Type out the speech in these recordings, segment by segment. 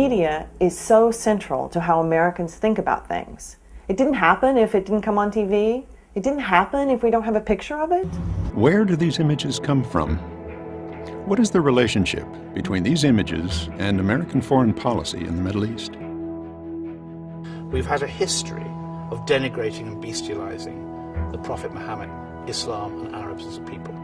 media is so central to how Americans think about things. It didn't happen if it didn't come on TV. It didn't happen if we don't have a picture of it. Where do these images come from? What is the relationship between these images and American foreign policy in the Middle East? We've had a history of denigrating and bestializing the Prophet Muhammad, Islam, and Arabs as a people.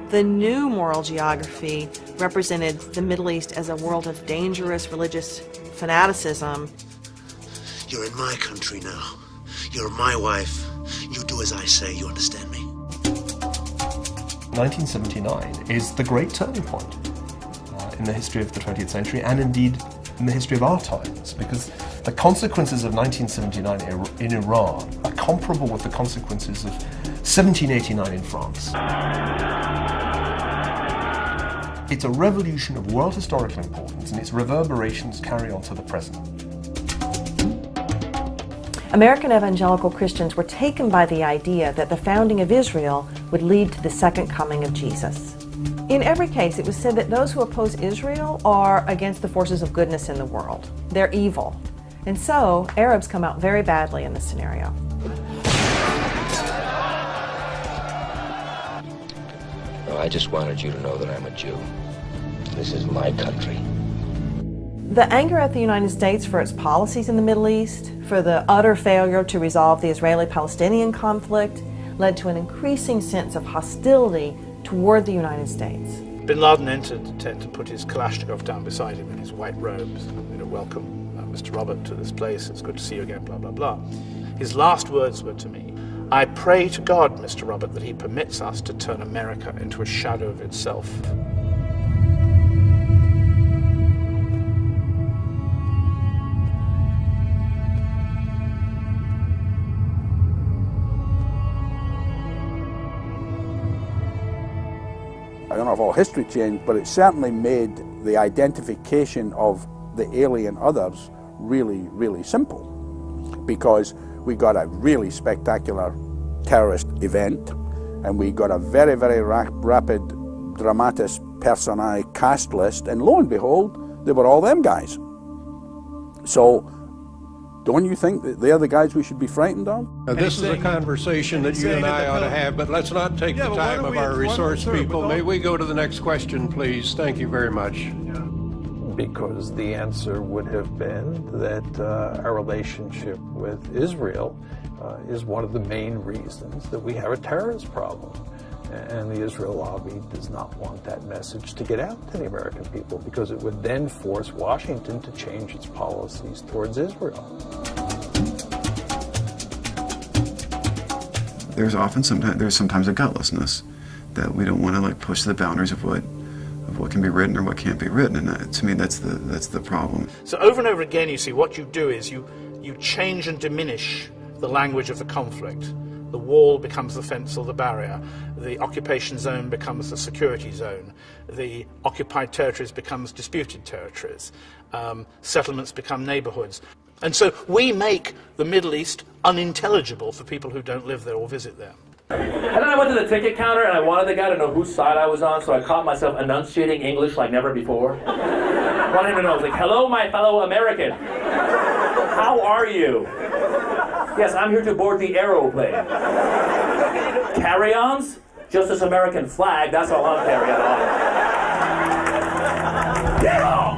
The new moral geography represented the Middle East as a world of dangerous religious fanaticism. You're in my country now. You're my wife. You do as I say, you understand me? 1979 is the great turning point in the history of the 20th century, and indeed in the history of our times, because the consequences of 1979 in Iran are comparable with the consequences of 1789 in France. It's a revolution of world historical importance, and its reverberations carry on to the present. American evangelical Christians were taken by the idea that the founding of Israel would lead to the second coming of Jesus. In every case, it was said that those who oppose Israel are against the forces of goodness in the world. They're evil. And so, Arabs come out very badly in this scenario. No, I just wanted you to know that I'm a Jew. This is my country. The anger at the United States for its policies in the Middle East, for the utter failure to resolve the Israeli-Palestinian conflict, led to an increasing sense of hostility toward the United States. Bin Laden entered the tent and put his Kalashnikov down beside him in his white robes. Welcome, Mr. Robert, to this place. It's good to see you again, blah, blah, blah. His last words were to me, "I pray to God, Mr. Robert, that he permits us to turn America into a shadow of itself." I don't know if all history changed, but it certainly made the identification of the alien others really, really simple. Because we got a really spectacular terrorist event, and we got a very, very rapid dramatis personae cast list, and lo and behold, they were all them guys. So, don't you think that they're the guys we should be frightened of? Now, this is a conversation that you and I ought to have, but let's not take the time of our resource people. May we go to the next question, please? Thank you very much. Because the answer would have been that our relationship with Israel is one of the main reasons that we have a terrorist problem. And the Israel lobby does not want that message to get out to the American people, because it would then force Washington to change its policies towards Israel. There's sometimes a gutlessness that we don't want to push the boundaries of what can be written or what can't be written, and to me that's the problem. So over and over again, you see, what you do is you change and diminish the language of the conflict. The wall becomes the fence or the barrier. The occupation zone becomes the security zone. The occupied territories becomes disputed territories. Settlements become neighborhoods. And so we make the Middle East unintelligible for people who don't live there or visit there. And then I went to the ticket counter and I wanted the guy to know whose side I was on, so I caught myself enunciating English like never before. Wanted him to know, I was like, "Hello, my fellow American. How are you? Yes, I'm here to board the aeroplane. Carry-ons? Just this American flag, that's all I'm carrying on." Get off!